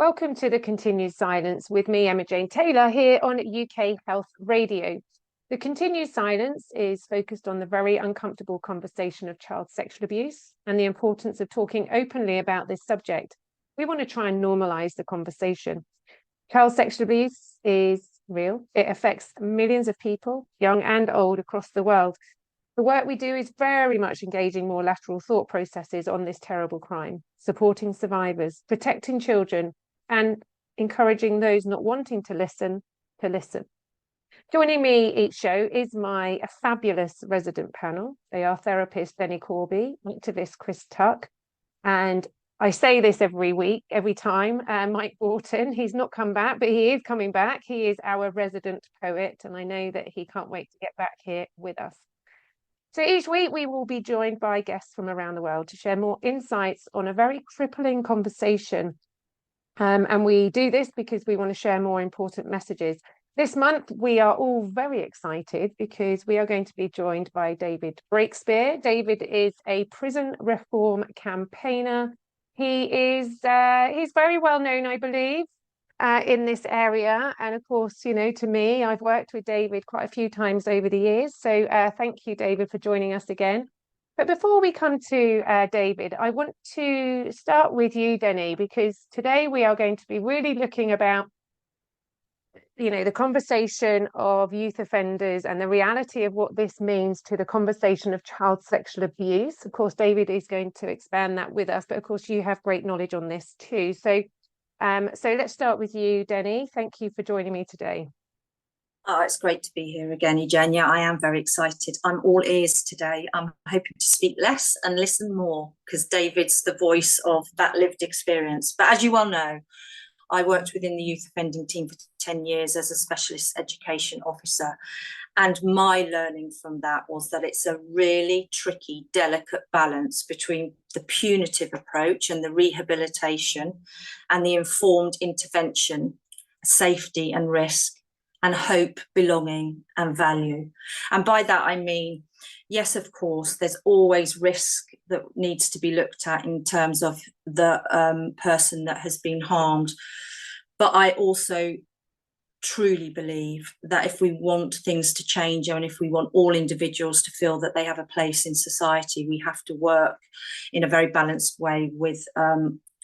Welcome to The Continued Silence with me, Emma Jane Taylor, here on UK Health Radio. The Continued Silence is focused on the very uncomfortable conversation of child sexual abuse and the importance of talking openly about this subject. We want to try and normalise the conversation. Child sexual abuse is real. It affects millions of people, young and old, across the world. The work we do is very much engaging more lateral thought processes on this terrible crime, supporting survivors, protecting children, and encouraging those not wanting to listen to listen. Joining me each show is my fabulous resident panel. They are therapist Denny Corby, activist Chris Tuck, and I say this every time, Mike Wharton. He's not come back, but he is coming back. He is our resident poet, and I know that he can't wait to get back here with us. So each week we will be joined by guests from around the world to share more insights on a very crippling conversation. And we do this because we want to share more important messages. This month, we are all very excited because we are going to be joined by David Breakspear. David is a prison reform campaigner. He's very well known, I believe, in this area. And of course, you know, to me, I've worked with David quite a few times over the years. So thank you, David, for joining us again. But before we come to David, I want to start with you, Denny, because today we are going to be really looking about, you know, the conversation of youth offenders and the reality of what this means to the conversation of child sexual abuse. Of course, David is going to expand that with us, but of course you have great knowledge on this too. So let's start with you, Denny. Thank you for joining me today. Oh, it's great to be here again, Eugenia. I am very excited. I'm all ears today. I'm hoping to speak less and listen more because David's the voice of that lived experience. But as you well know, I worked within the youth offending team for 10 years as a specialist education officer. And my learning from that was that it's a really tricky, delicate balance between the punitive approach and the rehabilitation and the informed intervention, safety and risk, and hope, belonging, and value. And by that, I mean, yes, of course, there's always risk that needs to be looked at in terms of the person that has been harmed. But I also truly believe that if we want things to change and if we want all individuals to feel that they have a place in society, we have to work in a very balanced way with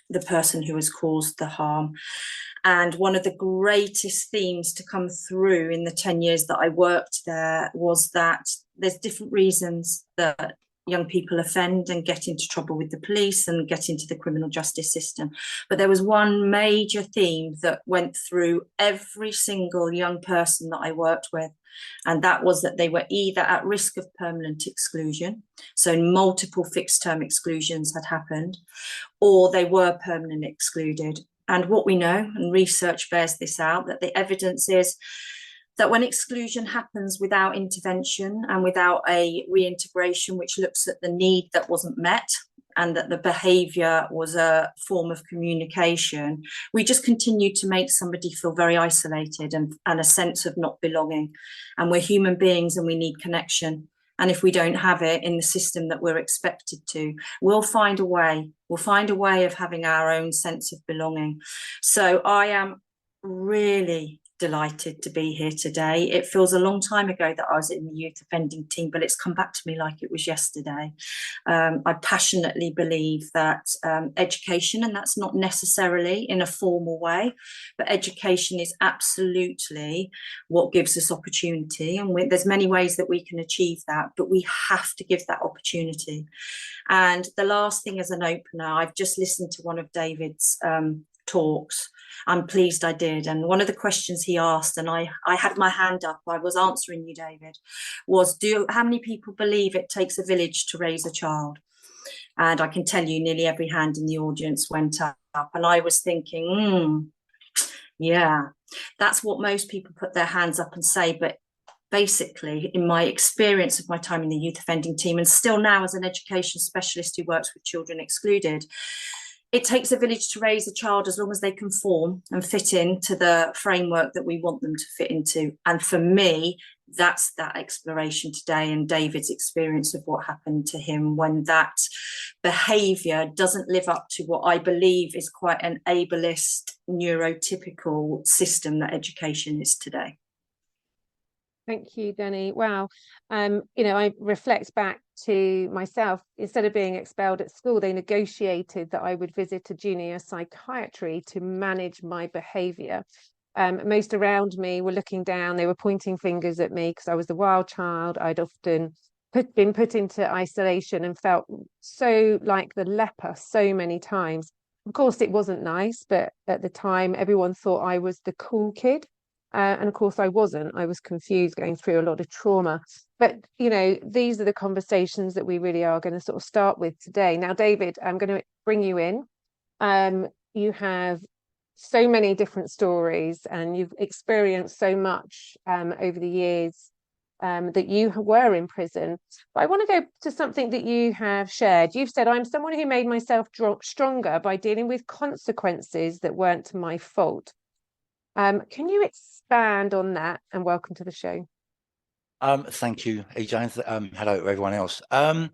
the person who has caused the harm. And one of the greatest themes to come through in the 10 years that I worked there was that there's different reasons that young people offend and get into trouble with the police and get into the criminal justice system. But there was one major theme that went through every single young person that I worked with. And that was that they were either at risk of permanent exclusion, so multiple fixed term exclusions had happened, or they were permanently excluded. And what we know, and research bears this out, that the evidence is that when exclusion happens without intervention and without a reintegration, which looks at the need that wasn't met and that the behaviour was a form of communication, we just continue to make somebody feel very isolated and a sense of not belonging. And we're human beings and we need connection. And if we don't have it in the system that we're expected to, we'll find a way. We'll find a way of having our own sense of belonging. So I am really delighted to be here today. It feels a long time ago that I was in the youth offending team, but it's come back to me like it was yesterday. I passionately believe that education, and that's not necessarily in a formal way, but education is absolutely what gives us opportunity. And there's many ways that we can achieve that, but we have to give that opportunity. And the last thing as an opener, I've just listened to one of David's talks. I'm pleased I did. And one of the questions he asked, and I had my hand up, I was answering you, David, was how many people believe it takes a village to raise a child? And I can tell you nearly every hand in the audience went up. And I was thinking, yeah, that's what most people put their hands up and say. But basically, in my experience of my time in the youth offending team, and still now as an education specialist who works with children excluded, it takes a village to raise a child as long as they conform and fit into the framework that we want them to fit into. And for me, that's that exploration today and David's experience of what happened to him when that behaviour doesn't live up to what I believe is quite an ableist neurotypical system that education is today. Thank you, Danny. Wow. I reflect back to myself. Instead of being expelled at school, they negotiated that I would visit a junior psychiatry to manage my behaviour. Most around me were looking down. They were pointing fingers at me because I was the wild child. I'd often been put into isolation and felt so like the leper so many times. Of course, it wasn't nice, but at the time, everyone thought I was the cool kid. And of course, I wasn't. I was confused, going through a lot of trauma. But, these are the conversations that we really are going to sort of start with today. Now, David, I'm going to bring you in. You have so many different stories and you've experienced so much over the years that you were in prison. But I want to go to something that you have shared. You've said, I'm someone who made myself stronger by dealing with consequences that weren't my fault. Can you expand on that? And welcome to the show. Thank you, EJ. Hello to everyone else. The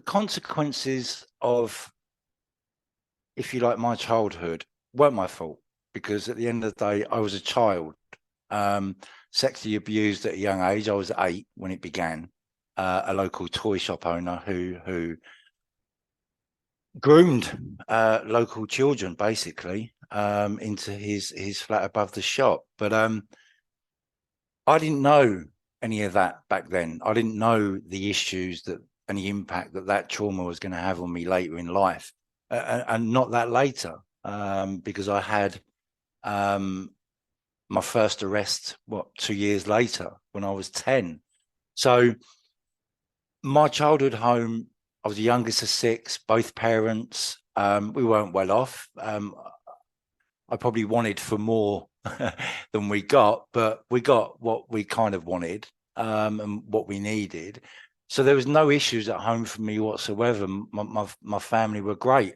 consequences of, if you like, my childhood weren't my fault, because at the end of the day, I was a child, sexually abused at a young age. I was 8 when it began. A local toy shop owner who groomed local children, basically, into his flat above the shop. But I didn't know any of that back then. I didn't know the issues and the impact that trauma was going to have on me later in life, and not that later, because I had my first arrest 2 years later when I was 10. So my childhood home, I was the youngest of 6, both parents. We weren't well off. I probably wanted for more than we got, but we got what we kind of wanted, and what we needed. So there was no issues at home for me whatsoever. My family were great.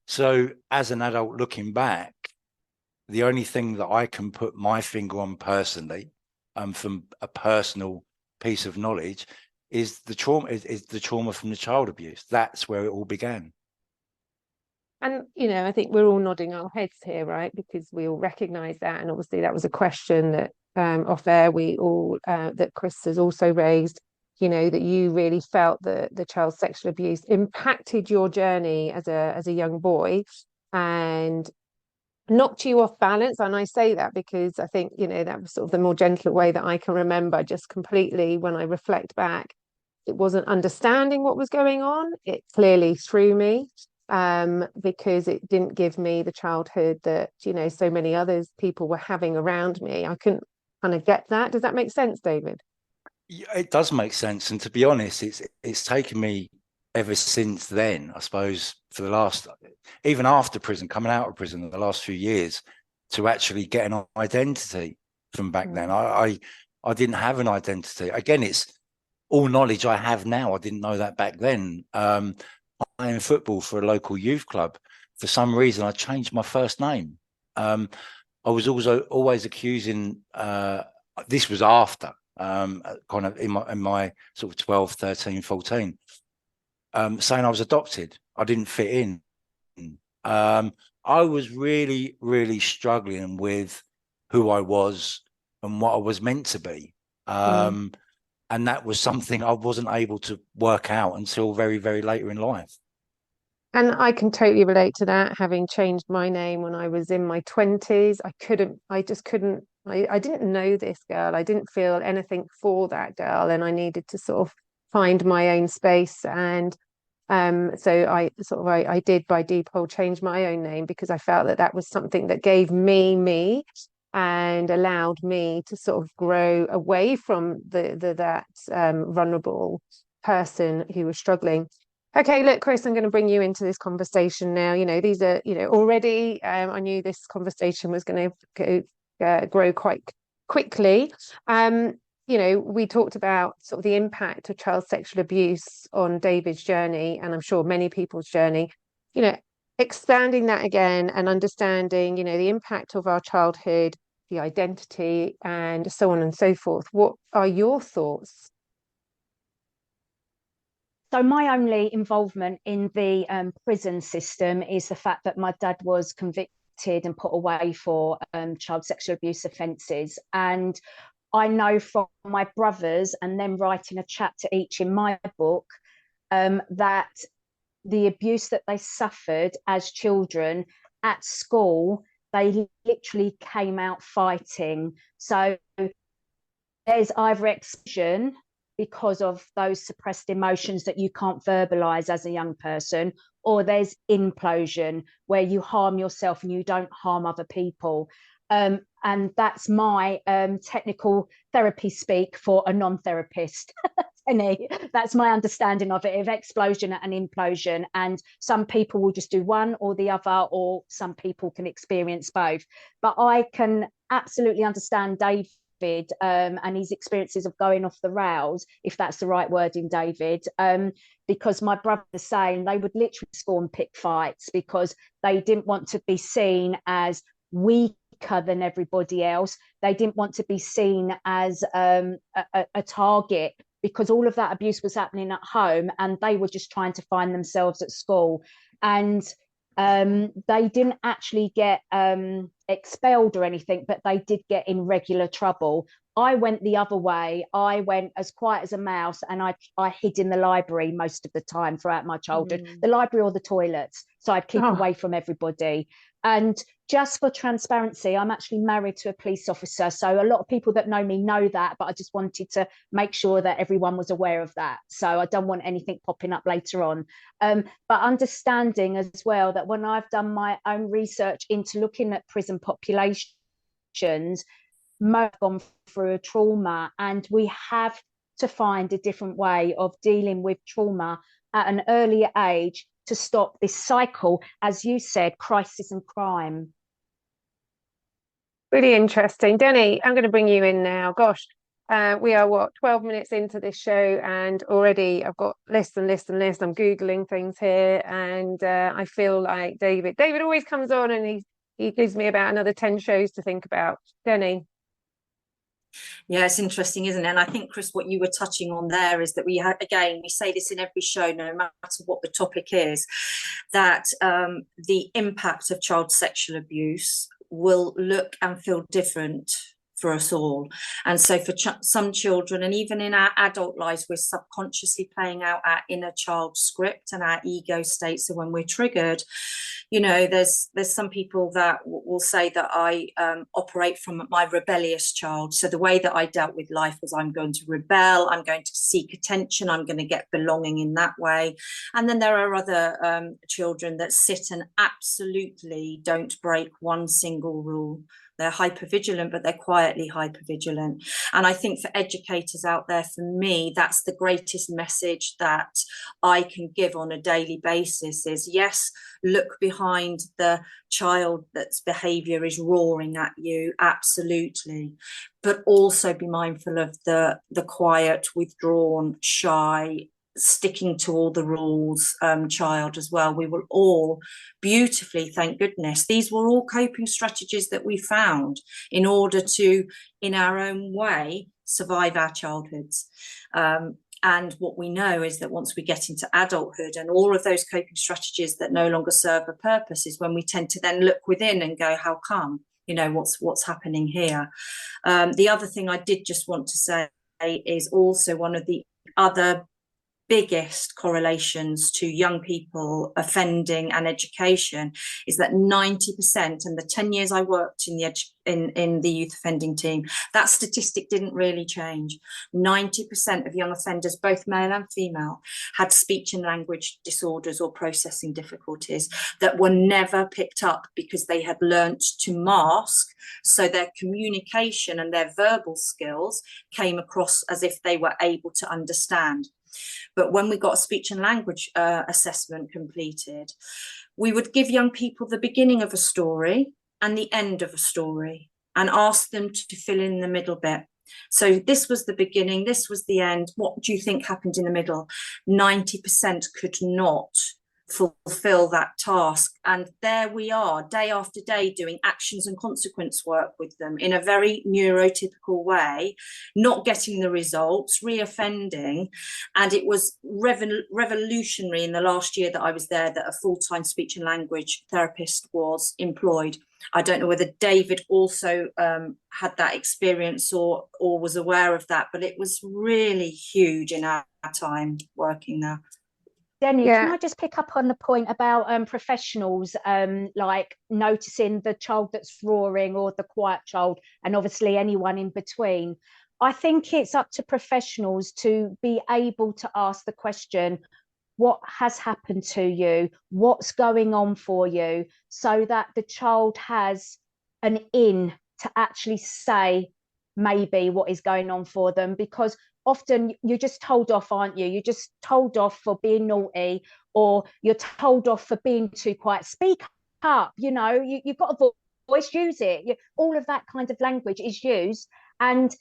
So as an adult looking back, the only thing that I can put my finger on personally, from a personal piece of knowledge, is the trauma from the child abuse. That's where it all began. And, I think we're all nodding our heads here, right? Because we all recognise that. And obviously that was a question that off air we all, that Chris has also raised, that you really felt that the child sexual abuse impacted your journey as a young boy and knocked you off balance. And I say that because I think, that was sort of the more gentle way that I can remember, just completely when I reflect back. It wasn't understanding what was going on. It clearly threw me. Because it didn't give me the childhood that, so many others people were having around me. I couldn't kind of get that. Does that make sense, David? Yeah, it does make sense. And to be honest, it's taken me ever since then, I suppose, for the last, even after prison, coming out of prison, the last few years, to actually get an identity from back then. I didn't have an identity. Again, it's all knowledge I have now. I didn't know that back then. Playing football for a local youth club, for some reason I changed my first name. I was also always accusing, this was after, kind of in my sort of 12, 13, 14, saying I was adopted. I didn't fit in. I was really, really struggling with who I was and what I was meant to be. And that was something I wasn't able to work out until very, very later in life. And I can totally relate to that, having changed my name when I was in my 20s. I didn't know this girl. I didn't feel anything for that girl. And I needed to sort of find my own space. And so I did by default change my own name because I felt that was something that gave me and allowed me to sort of grow away from that vulnerable person who was struggling. Okay, look, Chris, I'm going to bring you into this conversation now. These are, already I knew this conversation was going to grow quite quickly. We talked about sort of the impact of child sexual abuse on David's journey, and I'm sure many people's journey, expanding that again and understanding, the impact of our childhood, the identity, and so on and so forth. What are your thoughts? So my only involvement in the prison system is the fact that my dad was convicted and put away for child sexual abuse offences. And I know from my brothers and them writing a chapter each in my book that the abuse that they suffered as children at school, they literally came out fighting. So there's either explosion because of those suppressed emotions that you can't verbalize as a young person, or there's implosion where you harm yourself and you don't harm other people. And that's my technical therapy speak for a non-therapist. That's my understanding of it, of explosion and implosion. And some people will just do one or the other, or some people can experience both. But I can absolutely understand David and his experiences of going off the rails, if that's the right wording, David, because my brother was saying they would literally score and pick fights because they didn't want to be seen as weaker than everybody else. They didn't want to be seen as a target, because all of that abuse was happening at home and they were just trying to find themselves at school. And they didn't actually get expelled or anything, but they did get in regular trouble. I went the other way. I went as quiet as a mouse, and I hid in the library most of the time throughout my childhood, the library or the toilets. So I'd keep away from everybody. And just for transparency, I'm actually married to a police officer. So a lot of people that know me know that, but I just wanted to make sure that everyone was aware of that. So I don't want anything popping up later on. But understanding as well that when I've done my own research into looking at prison populations, most have gone through a trauma, and we have to find a different way of dealing with trauma at an earlier age to stop this cycle, as you said, crisis and crime. Really interesting. Denny, I'm going to bring you in now. Gosh, we are 12 minutes into this show, and already I've got lists and lists and lists. I'm Googling things here, and I feel like David always comes on and he gives me about another 10 shows to think about. Denny. Yeah, it's interesting, isn't it? And I think, Chris, what you were touching on there is that we say this in every show, no matter what the topic is, that the impact of child sexual abuse will look and feel different for us all. And so for some children, and even in our adult lives, we're subconsciously playing out our inner child script and our ego state. So when we're triggered, you know, there's some people that will say that I operate from my rebellious child. So the way that I dealt with life was, I'm going to rebel, I'm going to seek attention, I'm going to get belonging in that way. And then there are other children that sit and absolutely don't break one single rule. They're hypervigilant, but they're quietly hypervigilant. And I think for educators out there, for me, that's the greatest message that I can give on a daily basis is, yes, look behind the child that's behavior is roaring at you, absolutely. But also be mindful of the quiet, withdrawn, shy, sticking to all the rules child as well. We will all beautifully, thank goodness, these were all coping strategies that we found in order to, in our own way, survive our childhoods. And what we know is that once we get into adulthood and all of those coping strategies that no longer serve a purpose is when we tend to then look within and go, how come? You know, what's happening here? The other thing I did just want to say is also one of the other biggest correlations to young people offending and education is that 90%, and the 10 years I worked in the youth offending team, that statistic didn't really change. 90% of young offenders, both male and female, had speech and language disorders or processing difficulties that were never picked up because they had learnt to mask, so their communication and their verbal skills came across as if they were able to understand. But when we got a speech and language assessment completed, we would give young people the beginning of a story and the end of a story and ask them to fill in the middle bit. So this was the beginning, this was the end. What do you think happened in the middle? 90% could not fulfill that task. And there we are, day after day, doing actions and consequence work with them in a very neurotypical way, not getting the results, reoffending. And it was revolutionary in the last year that I was there that a full-time speech and language therapist was employed. I don't know whether David also had that experience or was aware of that, but it was really huge in our time working there. Jenny, can I just pick up on the point about professionals like noticing the child that's roaring or the quiet child, and obviously anyone in between? I think it's up to professionals to be able to ask the question, what has happened to you? What's going on for you? So that the child has an in to actually say maybe what is going on for them, because often you're just told off, aren't you? You're just told off for being naughty, or you're told off for being too quiet. Speak up, you know, you've got a voice, use it. All of that kind of language is used. And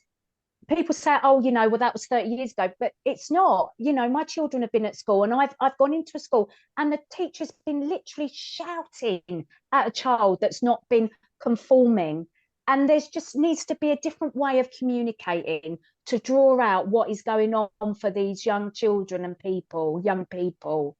people say, oh, you know, well, that was 30 years ago, but it's not. You know, my children have been at school, and I've gone into a school and the teacher's been literally shouting at a child that's not been conforming. And there's just needs to be a different way of communicating to draw out what is going on for these young children and young people.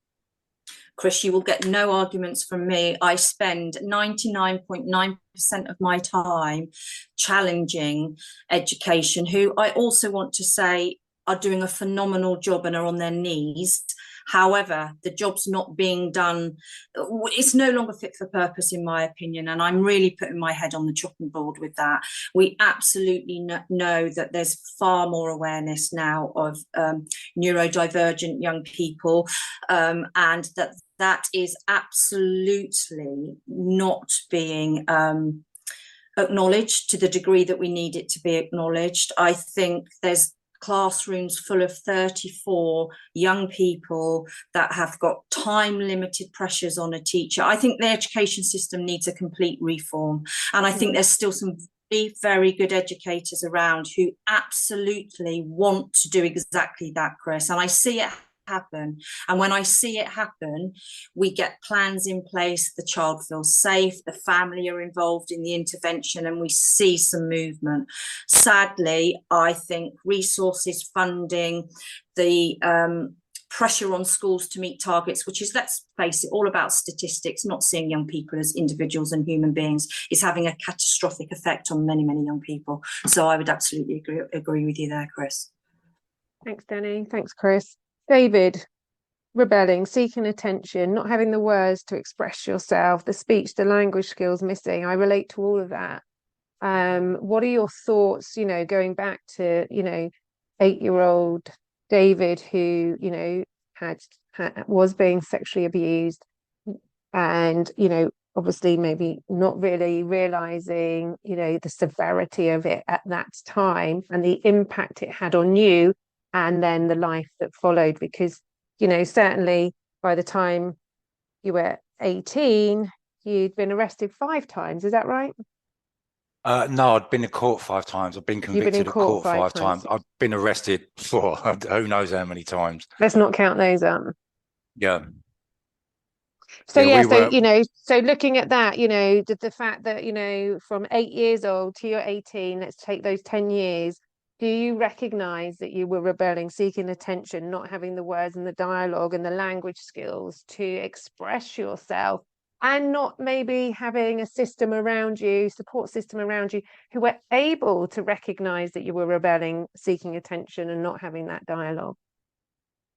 Chris, you will get no arguments from me. I spend 99.9% of my time challenging education, who I also want to say are doing a phenomenal job and are on their knees. However, the job's not being done. It's no longer fit for purpose, in my opinion, and I'm really putting my head on the chopping board with that. We absolutely know that there's far more awareness now of neurodivergent young people, and that is absolutely not being acknowledged to the degree that we need it to be acknowledged. I think there's classrooms full of 34 young people that have got time limited pressures on a teacher. I think the education system needs a complete reform, and I think there's still some very, very good educators around who absolutely want to do exactly that, Chris, and I see it happen. And when I see it happen, we get plans in place, the child feels safe, the family are involved in the intervention, and we see some movement. Sadly, I think resources, funding, the pressure on schools to meet targets, which is, let's face it, all about statistics, not seeing young people as individuals and human beings, is having a catastrophic effect on many, many young people. So I would absolutely agree with you there, Chris. Thanks, Danny. Thanks, Chris. David, rebelling, seeking attention, not having the words to express yourself, the speech, the language skills missing. I relate to all of that. What are your thoughts, you know, going back to, you know, 8-year-old David, who, you know, was being sexually abused, and, you know, obviously maybe not really realizing, you know, the severity of it at that time and the impact it had on you, and then the life that followed, because, you know, certainly by the time you were 18, you'd been arrested 5 times. Is that right? No, I'd been to court 5 times. I've been convicted at court 5 times. I've been arrested for who knows how many times. Let's not count those up. Yeah. So yeah, so you know, so looking at that, you know, the fact that, you know, from 8 years old to you're 18, let's take those 10 years. Do you recognize that you were rebelling, seeking attention, not having the words and the dialogue and the language skills to express yourself, and not maybe having a system around you, support system around you, who were able to recognize that you were rebelling, seeking attention, and not having that dialogue?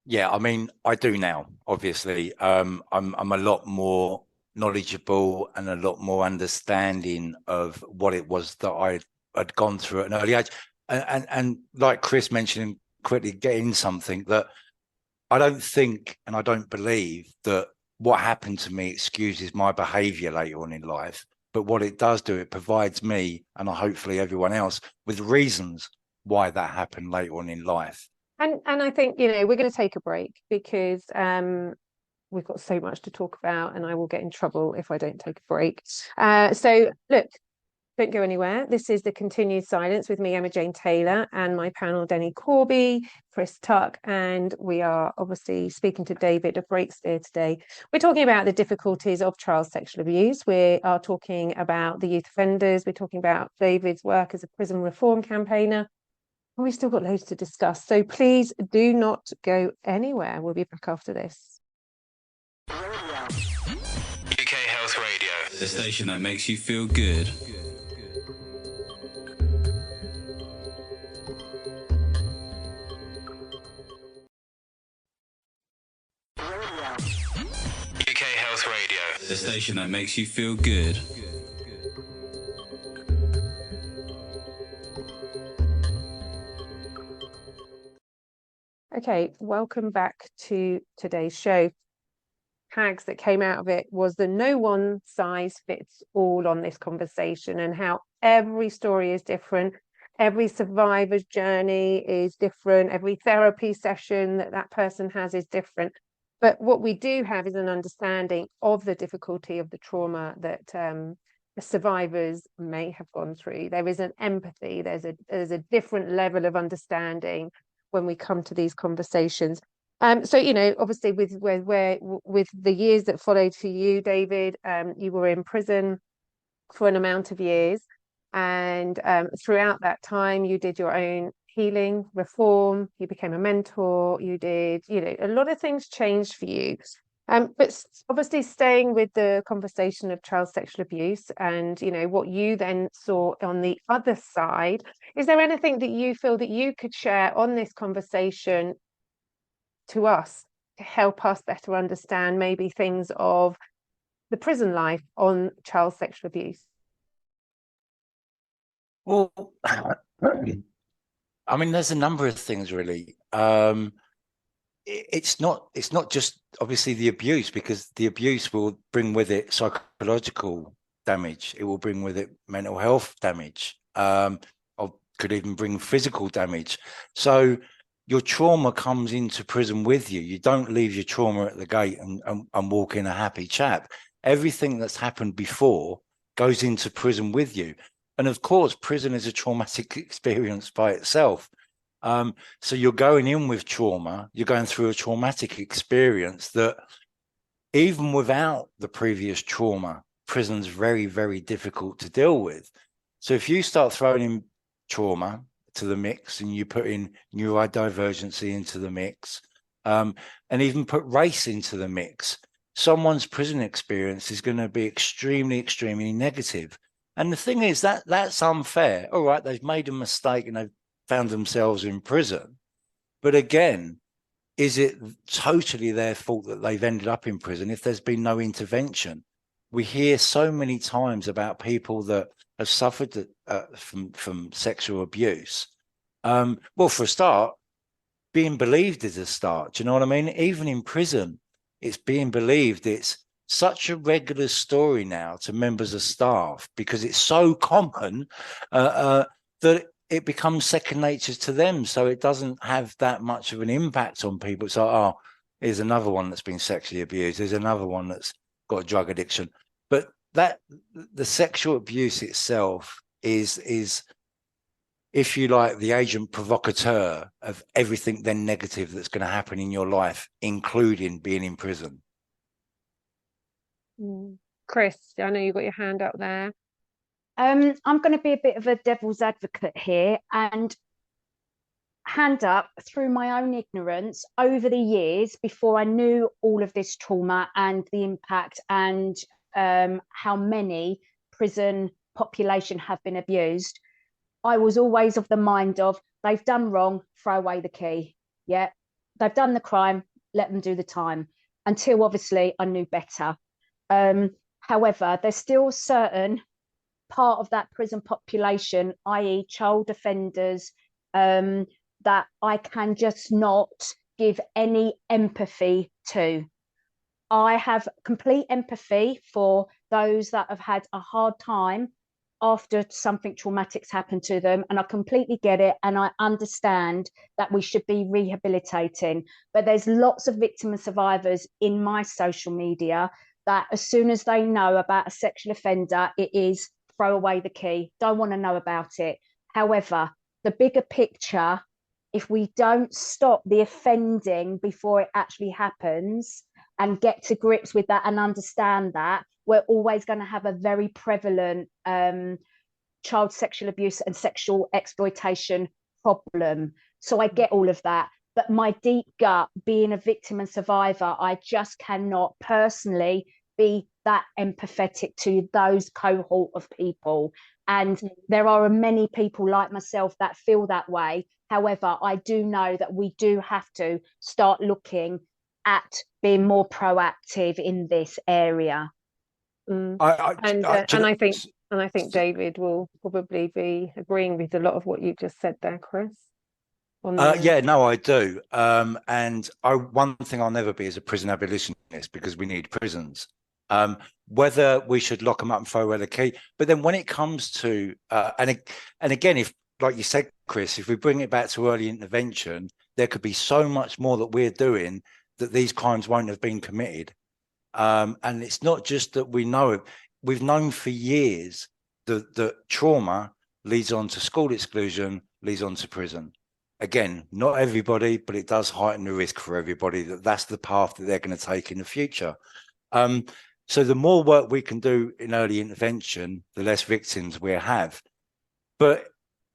Yeah, I mean, I do now, obviously. I'm a lot more knowledgeable and a lot more understanding of what it was that I had gone through at an early age. And like Chris mentioned, quickly getting something that I don't think, and I don't believe that what happened to me excuses my behavior later on in life. But what it does do, it provides me, and hopefully everyone else, with reasons why that happened later on in life. And I think, you know, we're going to take a break because we've got so much to talk about, and I will get in trouble if I don't take a break. So look, Don't go anywhere. This is The Continued Silence with me, Emma Jane Taylor, and my panel, Denny Corby, Chris Tuck, and we are obviously speaking to David Breakspear today. We're talking about the difficulties of child sexual abuse. We are talking about the youth offenders. We're talking about David's work as a prison reform campaigner. And we've still got loads to discuss. So please do not go anywhere. We'll be back after this. UK Health Radio, the station that makes you feel good. UK Health Radio, the station that makes you feel good. Okay, welcome back to today's show. Tags that came out of it was the no one size fits all on this conversation, and how every story is different. Every survivor's journey is different. Every therapy session that person has is different. But what we do have is an understanding of the difficulty of the trauma that the survivors may have gone through. There is an empathy. There's a different level of understanding when we come to these conversations. So, you know, obviously with the years that followed for you, David, you were in prison for an amount of years. And throughout that time, you did your own healing, reform, you became a mentor, you did, you know, a lot of things changed for you. But obviously staying with the conversation of child sexual abuse and, you know, what you then saw on the other side, is there anything that you feel that you could share on this conversation to us to help us better understand maybe things of the prison life on child sexual abuse? Well, I mean, there's a number of things really. It's not just obviously the abuse, because the abuse will bring with it psychological damage. It will bring with it mental health damage, or could even bring physical damage. So your trauma comes into prison with you. You don't leave your trauma at the gate and walk in a happy chap. Everything that's happened before goes into prison with you. And of course, prison is a traumatic experience by itself. So you're going in with trauma, you're going through a traumatic experience that even without the previous trauma, prison's very, very difficult to deal with. So if you start throwing in trauma to the mix and you put in neurodivergency into the mix, and even put race into the mix, someone's prison experience is going to be extremely, extremely negative. And the thing is that's unfair. All right, they've made a mistake and they've found themselves in prison. But again, is it totally their fault that they've ended up in prison if there's been no intervention? We hear so many times about people that have suffered from sexual abuse. Well, for a start, being believed is a start. Do you know what I mean? Even in prison, it's being believed. It's such a regular story now to members of staff because it's so common that it becomes second nature to them. So it doesn't have that much of an impact on people. It's like, oh, here's another one that's been sexually abused. There's another one that's got a drug addiction. But that the sexual abuse itself is, if you like, the agent provocateur of everything then negative that's going to happen in your life, including being in prison. Chris, I know you've got your hand up there. I'm going to be a bit of a devil's advocate here and hand up through my own ignorance over the years before I knew all of this trauma and the impact and how many prison population have been abused. I was always of the mind of they've done wrong, throw away the key. Yeah, they've done the crime, let them do the time, until obviously I knew better. However, there's still certain part of that prison population, i.e. child offenders, that I can just not give any empathy to. I have complete empathy for those that have had a hard time after something traumatic's happened to them, and I completely get it, and I understand that we should be rehabilitating. But there's lots of victims and survivors in my social media that as soon as they know about a sexual offender, it is throw away the key, don't want to know about it. However, the bigger picture, if we don't stop the offending before it actually happens and get to grips with that and understand that, we're always going to have a very prevalent child sexual abuse and sexual exploitation problem. So I get all of that. But my deep gut, being a victim and survivor, I just cannot personally be that empathetic to those cohort of people. And there are many people like myself that feel that way. However, I do know that we do have to start looking at being more proactive in this area. And I think David will probably be agreeing with a lot of what you just said there, Chris. Yeah, no, I do. And one thing I'll never be is a prison abolitionist, because we need prisons. Whether we should lock them up and throw away the key, but then when it comes to and again, if, like you said, Chris, if we bring it back to early intervention, there could be so much more that we're doing that these crimes won't have been committed. And it's not just that we know it; we've known for years that trauma leads on to school exclusion, leads on to prison. Again, not everybody, but it does heighten the risk for everybody that that's the path that they're going to take in the future. So the more work we can do in early intervention, the less victims we have. But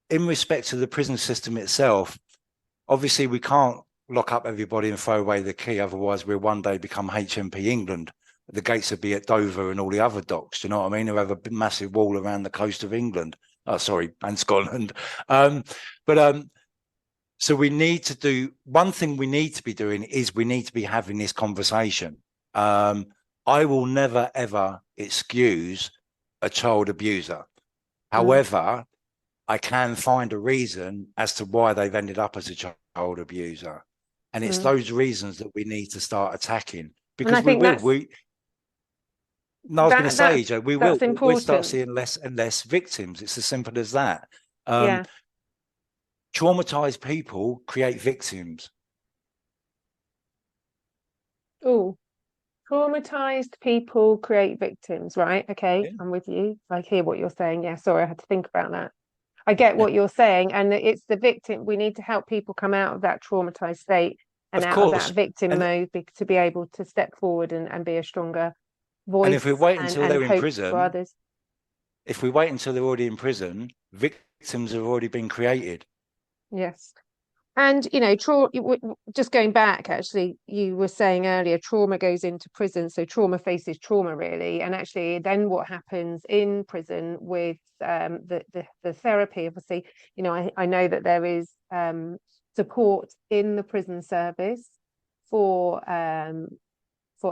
in respect to the prison system itself, obviously we can't lock up everybody and throw away the key. Otherwise, we'll one day become HMP England. The gates would be at Dover and all the other docks. Do you know what I mean? They'll have a massive wall around the coast of England. Oh, sorry, and Scotland. So we need to do, one thing we need to be doing is we need to be having this conversation. I will never, ever excuse a child abuser. However, I can find a reason as to why they've ended up as a child abuser. And it's those reasons that we need to start attacking. Because I was going to say, Joe, we'll start seeing less and less victims. It's as simple as that. Traumatized people create victims. Oh, traumatized people create victims, right? Okay, yeah. I'm with you. I hear what you're saying. Yeah, sorry, I had to think about that. I get what you're saying, and it's the victim. We need to help people come out of that traumatized state and out of that victim mode to be able to step forward and be a stronger voice. And if we wait until they're in prison, for others. If we wait until they're already in prison, victims have already been created. Yes. And, you know, just going back, actually, you were saying earlier, trauma goes into prison. So trauma faces trauma, really. And actually, then what happens in prison with the therapy, obviously, you know, I know that there is support in the prison service for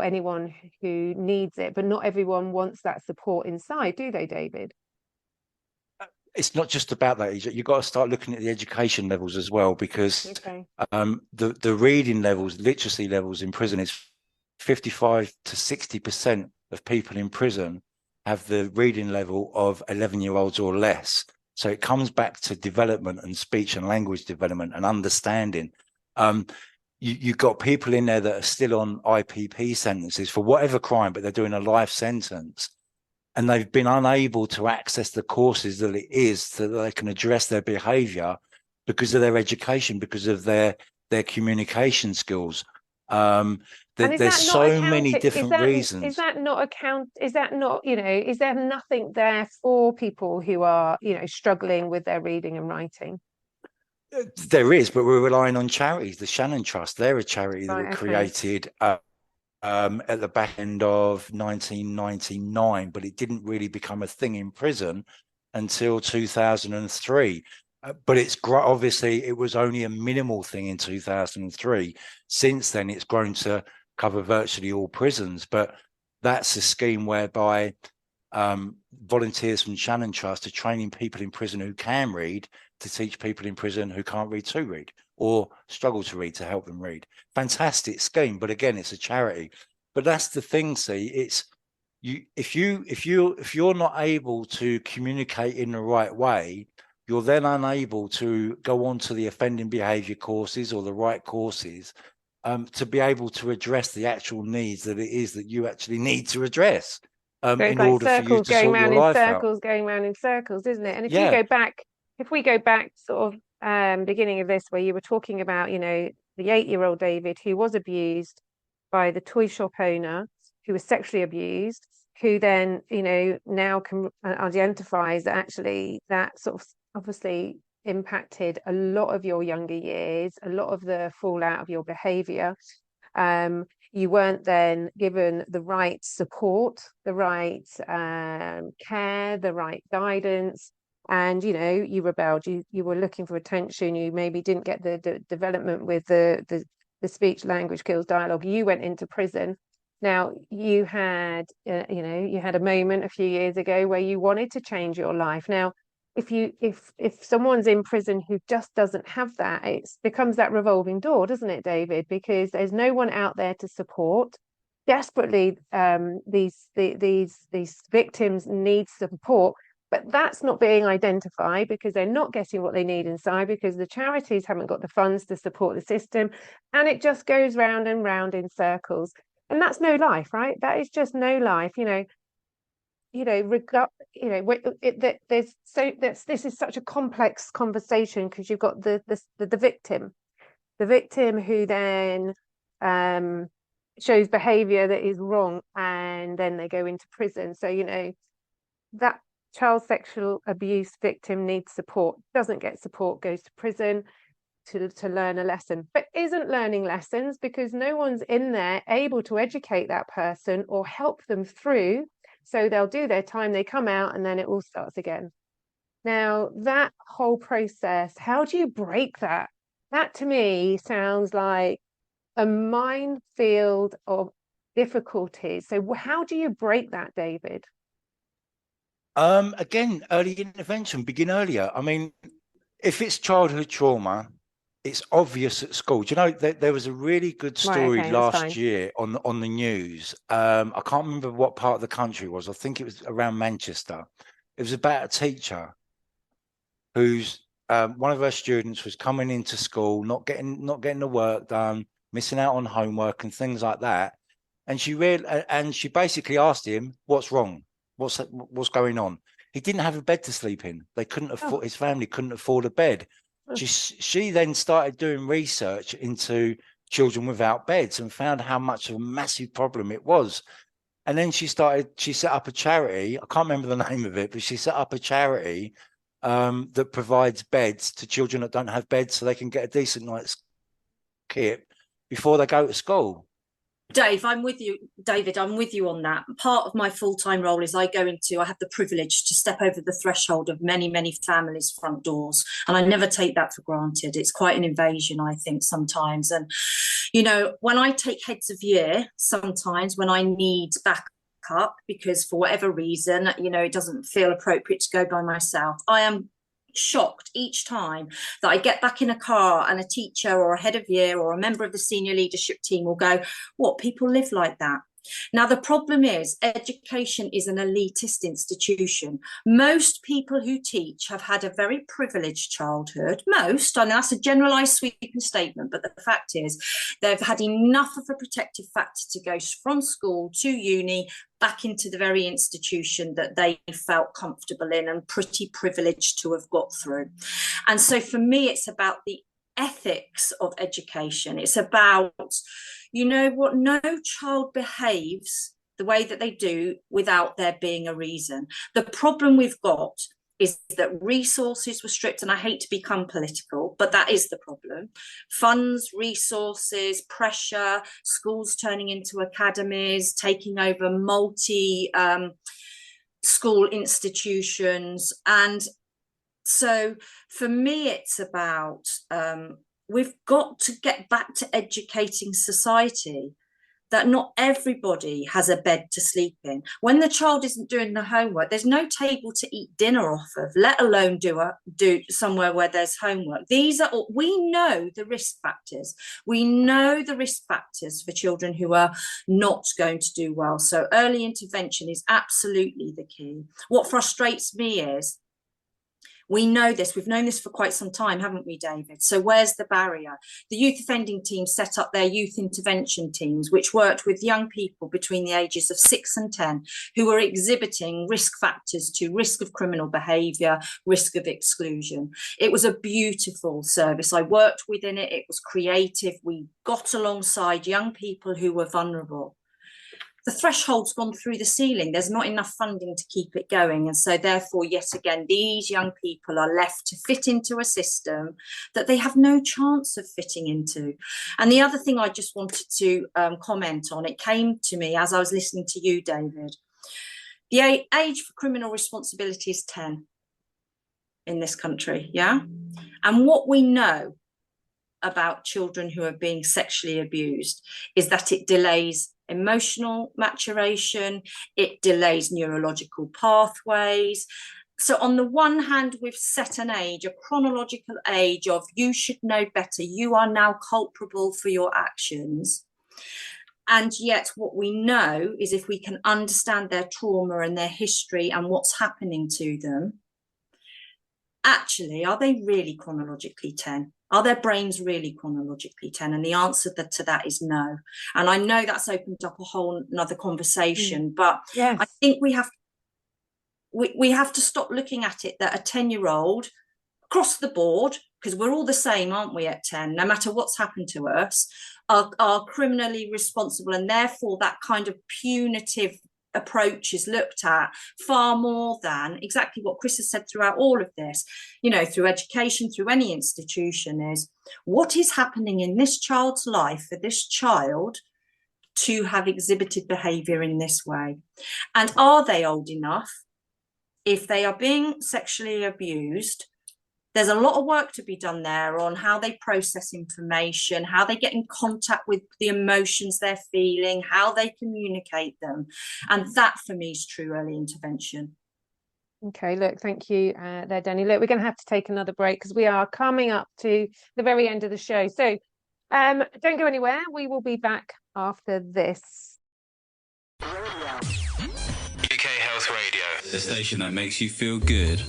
anyone who needs it. But not everyone wants that support inside, do they, David? It's not just about that. You've got to start looking at the education levels as well, because the reading levels, literacy levels in prison is 55 to 60% of people in prison have the reading level of 11-year-olds or less. So it comes back to development and speech and language development and understanding. You've got people in there that are still on IPP sentences for whatever crime, but they're doing a life sentence. And they've been unable to access the courses that it is so that they can address their behaviour because of their education, because of their communication skills. There's so many different reasons. Is that not, you know, is there nothing there for people who are, you know, struggling with their reading and writing? There is, but we're relying on charities. The Shannon Trust, they're a charity that were created at the back end of 1999, but it didn't really become a thing in prison until 2003. But it's obviously it was only a minimal thing in 2003. Since then, it's grown to cover virtually all prisons. But that's a scheme whereby volunteers from Shannon Trust are training people in prison who can read to teach people in prison who can't read to read or struggle to read to help them read. Fantastic scheme, but again, it's a charity. But that's the thing. See, it's if you're not able to communicate in the right way, you're then unable to go on to the offending behaviour courses or the right courses to be able to address the actual needs that it is that you actually need to address. So it's in like order for you circles to going sort your round in life out. circles, going round in circles, isn't it? And Yeah. if we go back sort of beginning of this, where you were talking about, you know, the 8-year-old David who was abused by the toy shop owner, who was sexually abused, who then, you know, now can identifies that actually that sort of obviously impacted a lot of your younger years, a lot of the fallout of your behavior. You weren't then given the right support, the right care, the right guidance, and you know, you rebelled. You were looking for attention. You maybe didn't get the development with the speech, language skills, dialogue. You went into prison. Now you had you know, you had a moment a few years ago where you wanted to change your life. Now if someone's in prison who just doesn't have that, it becomes that revolving door, doesn't it, David? Because there's no one out there to support. Desperately, these victims need support, but that's not being identified because they're not getting what they need inside, because the charities haven't got the funds to support the system, and it just goes round and round in circles. And that's no life, right? That is just no life. This is such a complex conversation, because you've got the victim who then shows behavior that is wrong, and then they go into prison. So, you know, that child sexual abuse victim needs support, doesn't get support, goes to prison to learn a lesson, but isn't learning lessons because no one's in there able to educate that person or help them through. So they'll do their time, they come out, and then it all starts again. Now, that whole process, how do you break that? That to me sounds like a minefield of difficulties. So how do you break that, David? Again, early intervention, begin earlier. I mean, if it's childhood trauma, it's obvious at school. Do you know, there was a really good story last year on the news. I can't remember what part of the country it was. I think it was around Manchester. It was about a teacher who's one of her students was coming into school, not getting the work done, missing out on homework and things like that. And she basically asked him, "What's wrong? What's going on?" He didn't have a bed to sleep in. They couldn't afford. His family couldn't afford a bed. She then started doing research into children without beds and found how much of a massive problem it was. And then she set up a charity. I can't remember the name of it, but she set up a charity that provides beds to children that don't have beds, so they can get a decent night's kit before they go to school. David, I'm with you on that. Part of my full-time role is I have the privilege to step over the threshold of many, many families' front doors. And I never take that for granted. It's quite an invasion, I think, sometimes. And, you know, when I take heads of year, sometimes when I need backup, because for whatever reason, you know, it doesn't feel appropriate to go by myself, I am shocked each time that I get back in a car and a teacher or a head of year or a member of the senior leadership team will go, "What, people live like that?" Now, the problem is education is an elitist institution. Most people who teach have had a very privileged childhood. Most, I know that's a generalised sweeping statement, but the fact is they've had enough of a protective factor to go from school to uni, back into the very institution that they felt comfortable in and pretty privileged to have got through. And so for me, it's about the ethics of education. It's about, you know what, no child behaves the way that they do without there being a reason. The problem we've got is that resources were stripped, and I hate to become political, but that is the problem. Funds, resources, pressure, schools turning into academies, taking over school institutions. And so for me, it's about we've got to get back to educating society that not everybody has a bed to sleep in. When the child isn't doing the homework, there's no table to eat dinner off of, let alone do somewhere where there's homework. These are all, we know the risk factors. We know the risk factors for children who are not going to do well. So early intervention is absolutely the key. What frustrates me is We know this. We've known this for quite some time, haven't we, David? So where's the barrier? The youth offending team set up their youth intervention teams, which worked with young people between the ages of 6 and 10 who were exhibiting risk factors to risk of criminal behaviour, risk of exclusion. It was a beautiful service. I worked within it. It was creative. We got alongside young people who were vulnerable. The threshold's gone through the ceiling. There's not enough funding to keep it going. And so therefore, yet again, these young people are left to fit into a system that they have no chance of fitting into. And the other thing I just wanted to comment on, it came to me as I was listening to you, David. The age for criminal responsibility is 10 in this country, yeah? And what we know about children who are being sexually abused is that it delays emotional maturation, it delays neurological pathways. So on the one hand, we've set an age, a chronological age of you should know better, you are now culpable for your actions. And yet what we know is if we can understand their trauma and their history and what's happening to them, actually, are they really chronologically 10? Are their brains really chronologically 10? And the answer to that is no. And I know that's opened up a whole another conversation, but yes. I think we have to stop looking at it that a 10-year-old across the board, because we're all the same, aren't we, at 10, no matter what's happened to us, are criminally responsible. And therefore that kind of punitive approach is looked at far more than exactly what Chris has said throughout all of this, you know, through education, through any institution, is what is happening in this child's life for this child to have exhibited behaviour in this way. And are they old enough, if they are being sexually abused? There's a lot of work to be done there on how they process information, how they get in contact with the emotions they're feeling, how they communicate them. And that, for me, is true early intervention. Okay, look, thank you there, Danny. Look, we're going to have to take another break because we are coming up to the very end of the show. So don't go anywhere. We will be back after this. UK Health Radio, the station that makes you feel good.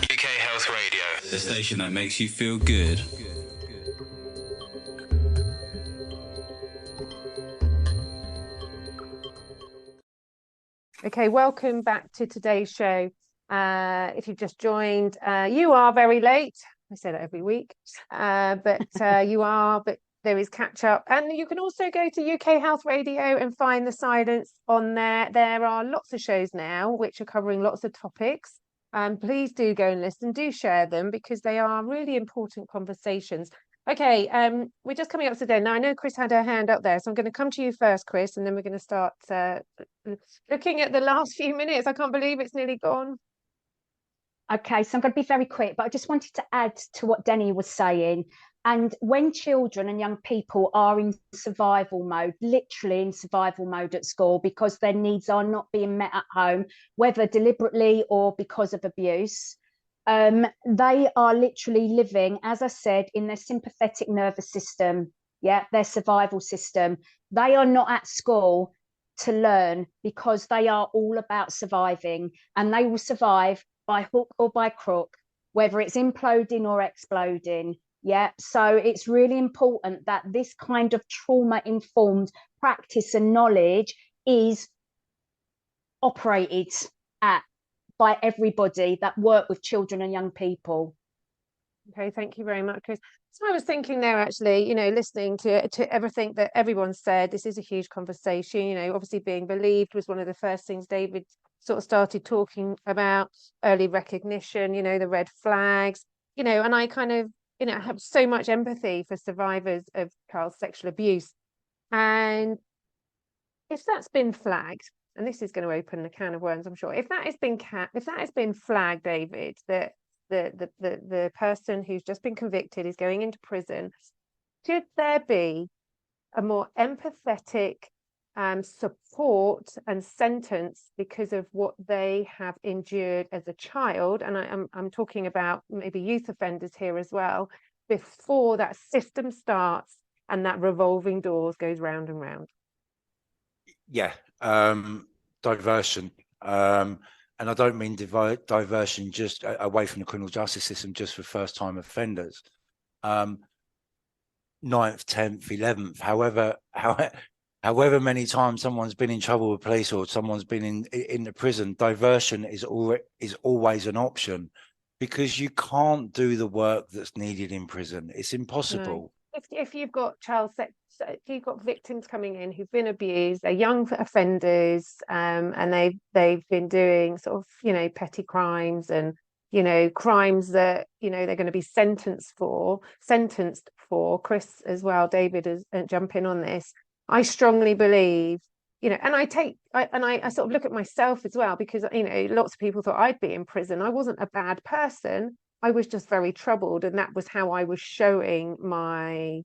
UK Health Radio, the station that makes you feel good. Okay, welcome back to today's show. If you've just joined, you are very late. I say that every week, but there is catch up. And you can also go to UK Health Radio and find the silence on there. There are lots of shows now which are covering lots of topics. Please do go and listen, do share them because they are really important conversations. Okay, we're just coming up to the end. Now, I know Chris had her hand up there, so I'm going to come to you first, Chris, and then we're going to start looking at the last few minutes. I can't believe it's nearly gone. Okay, so I'm going to be very quick, but I just wanted to add to what Denny was saying. And when children and young people are in survival mode, literally in survival mode at school, because their needs are not being met at home, whether deliberately or because of abuse, they are literally living, as I said, in their sympathetic nervous system, their survival system. They are not at school to learn because they are all about surviving, and they will survive by hook or by crook, whether it's imploding or exploding. So it's really important that this kind of trauma-informed practice and knowledge is operated at by everybody that work with children and young people. Okay, thank you very much, Chris. So I was thinking there, actually, you know, listening to everything that everyone said, this is a huge conversation. You know, obviously being believed was one of the first things David sort of started talking about, early recognition, you know, the red flags, you know, and I kind of, you know, have so much empathy for survivors of child sexual abuse. And if that's been flagged, and this is going to open a can of worms, I'm sure, if that has been flagged, David, that the person who's just been convicted is going into prison, should there be a more empathetic support and sentence because of what they have endured as a child? And I'm talking about maybe youth offenders here as well, before that system starts and that revolving doors goes round and round. Yeah, diversion. And I don't mean diversion just away from the criminal justice system just for first-time offenders. 9th, 10th, 11th, however many times someone's been in trouble with police or someone's been in the prison, diversion is always an option, because you can't do the work that's needed in prison. It's impossible. No. If you've got if you've got victims coming in who've been abused, they're young offenders, and they've been doing sort of, you know, petty crimes and, you know, crimes that, you know, they're going to be sentenced for. Chris as well, David, is jump in on this. I strongly believe, you know, and I sort of look at myself as well, because, you know, lots of people thought I'd be in prison. I wasn't a bad person. I was just very troubled, and that was how I was showing my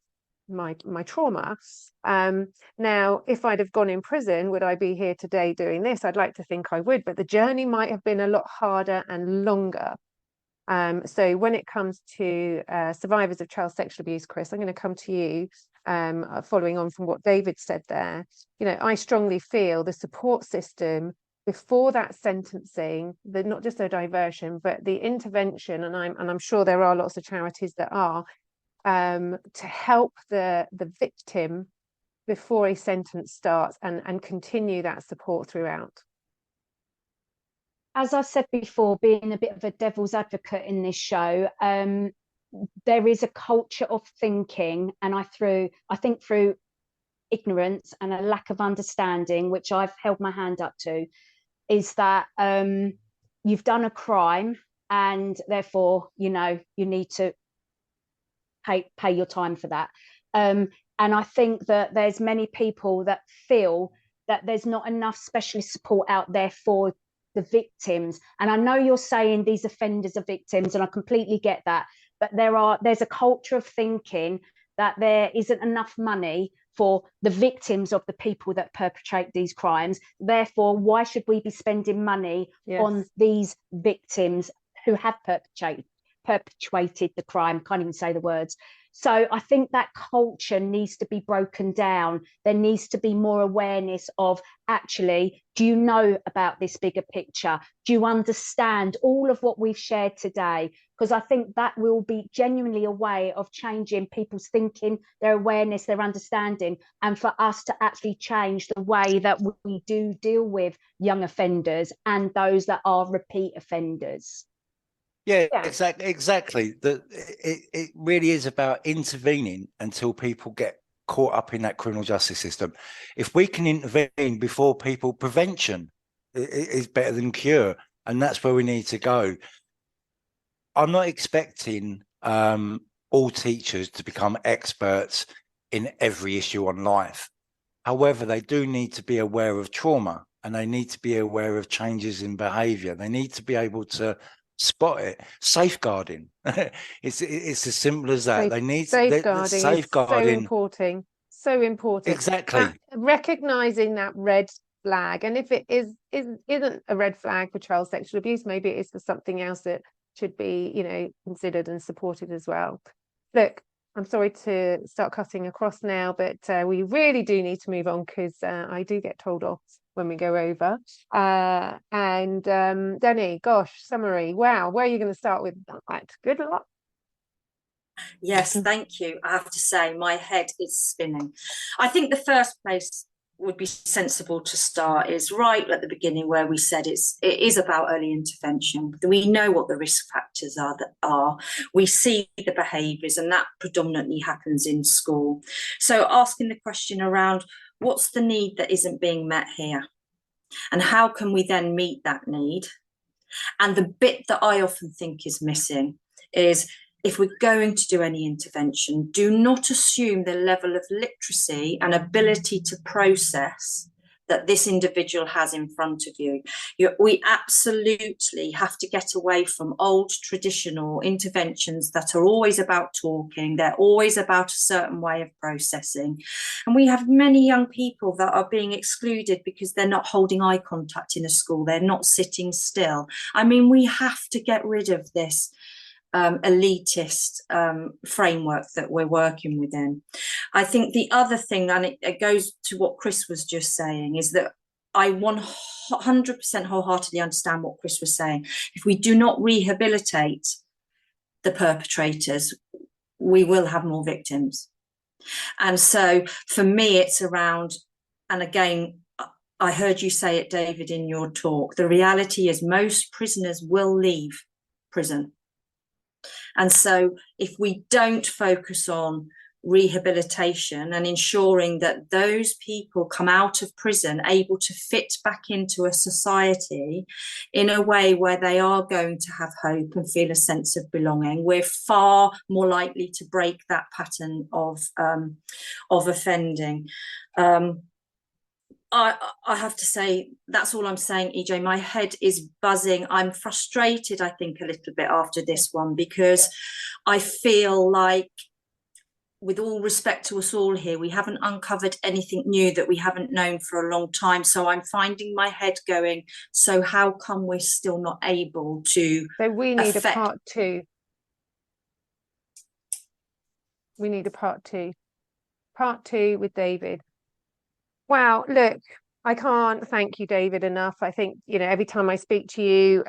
trauma. Now, if I'd have gone in prison, would I be here today doing this? I'd like to think I would, but the journey might have been a lot harder and longer. So when it comes to survivors of child sexual abuse, Chris, I'm going to come to you, following on from what David said there. You know, I strongly feel the support system before that sentencing, not just a diversion, but the intervention, and I'm sure there are lots of charities that are, to help the victim before a sentence starts, and continue that support throughout. As I said before, being a bit of a devil's advocate in this show, there is a culture of thinking, and I think through ignorance and a lack of understanding, which I've held my hand up to, is that you've done a crime, and therefore, you know, you need to pay your time for that. And I think that there's many people that feel that there's not enough specialist support out there for the victims. And I know you're saying these offenders are victims, and I completely get that, but there's a culture of thinking that there isn't enough money for the victims of the people that perpetrate these crimes. Therefore, why should we be spending money on these victims who have perpetuated the crime? Can't even say the words. So I think that culture needs to be broken down. There needs to be more awareness of, actually, do you know about this bigger picture? Do you understand all of what we've shared today? Because I think that will be genuinely a way of changing people's thinking, their awareness, their understanding, and for us to actually change the way that we do deal with young offenders and those that are repeat offenders. Yeah, exactly. It really is about intervening until people get caught up in that criminal justice system. If we can intervene before people, prevention is better than cure, and that's where we need to go. I'm not expecting all teachers to become experts in every issue on life. However, they do need to be aware of trauma, and they need to be aware of changes in behaviour. They need to be able to spot it. Safeguarding. it's as simple as that. They need safeguarding. Is so important. Exactly. Recognizing that red flag, and if it isn't a red flag for child sexual abuse, maybe it is for something else that should be, you know, considered and supported as well. Look, I'm sorry to start cutting across now, but we really do need to move on, because I do get told off when we go over. And Denny, gosh, summary. Wow, where are you going to start with that? Good luck. Yes, thank you. I have to say, my head is spinning. I think the first place would be sensible to start is right at the beginning, where we said it is about early intervention. We know what the risk factors are. We see the behaviours, and that predominantly happens in school. So asking the question around, what's the need that isn't being met here? And how can we then meet that need? And the bit that I often think is missing is, if we're going to do any intervention, do not assume the level of literacy and ability to process that this individual has in front of you. We absolutely have to get away from old traditional interventions that are always about talking. They're always about a certain way of processing. And we have many young people that are being excluded because they're not holding eye contact in a school. They're not sitting still. I mean, we have to get rid of this elitist framework that we're working within. I think the other thing, and it goes to what Chris was just saying, is that I 100% wholeheartedly understand what Chris was saying. If we do not rehabilitate the perpetrators, we will have more victims. And so for me, it's around, and again, I heard you say it, David, in your talk, the reality is most prisoners will leave prison. And so if we don't focus on rehabilitation and ensuring that those people come out of prison able to fit back into a society in a way where they are going to have hope and feel a sense of belonging, we're far more likely to break that pattern of offending. I have to say, that's all I'm saying, EJ. My head is buzzing. I'm frustrated, I think, a little bit after this one, because I feel like, with all respect to us all here, we haven't uncovered anything new that we haven't known for a long time. So I'm finding my head going, so how come we're still not able to So we need a part two. We need a part two. Part two with David. Wow, look, I can't thank you, David, enough. I think, you know, every time I speak to you,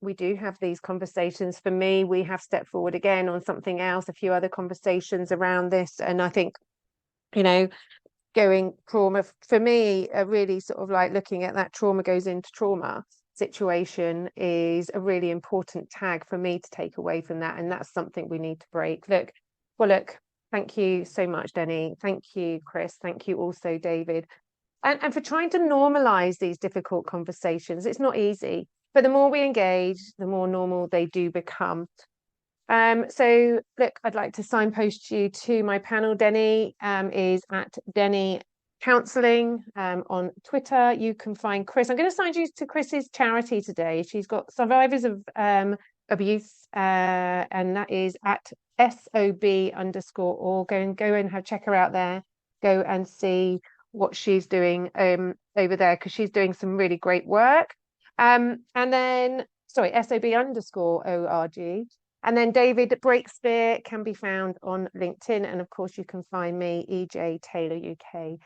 we do have these conversations. For me, we have stepped forward again on something else, a few other conversations around this. And I think, you know, going trauma, for me, really sort of like looking at that trauma goes into trauma situation is a really important tag for me to take away from that. And that's something we need to break. Look, thank you so much, Denny. Thank you, Chris. Thank you also, David. And for trying to normalize these difficult conversations. It's not easy, but the more we engage, the more normal they do become. So look, I'd like to signpost you to my panel. Denny is at Denny Counselling on Twitter. You can find Chris. I'm going to sign you to Chris's charity today. She's got Survivors of Abuse, and that is at SOB_org. Go and check her out there. Go and see what she's doing over there, because she's doing some really great work. And then, sorry, SOB_org. And then David Breakspear can be found on LinkedIn. And of course, you can find me, EJ Taylor UK,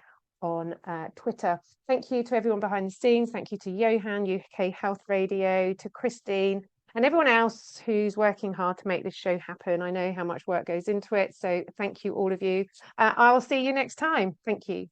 on Twitter. Thank you to everyone behind the scenes. Thank you to Johan, UK Health Radio, to Christine, and everyone else who's working hard to make this show happen. I know how much work goes into it. So thank you, all of you. I'll see you next time. Thank you.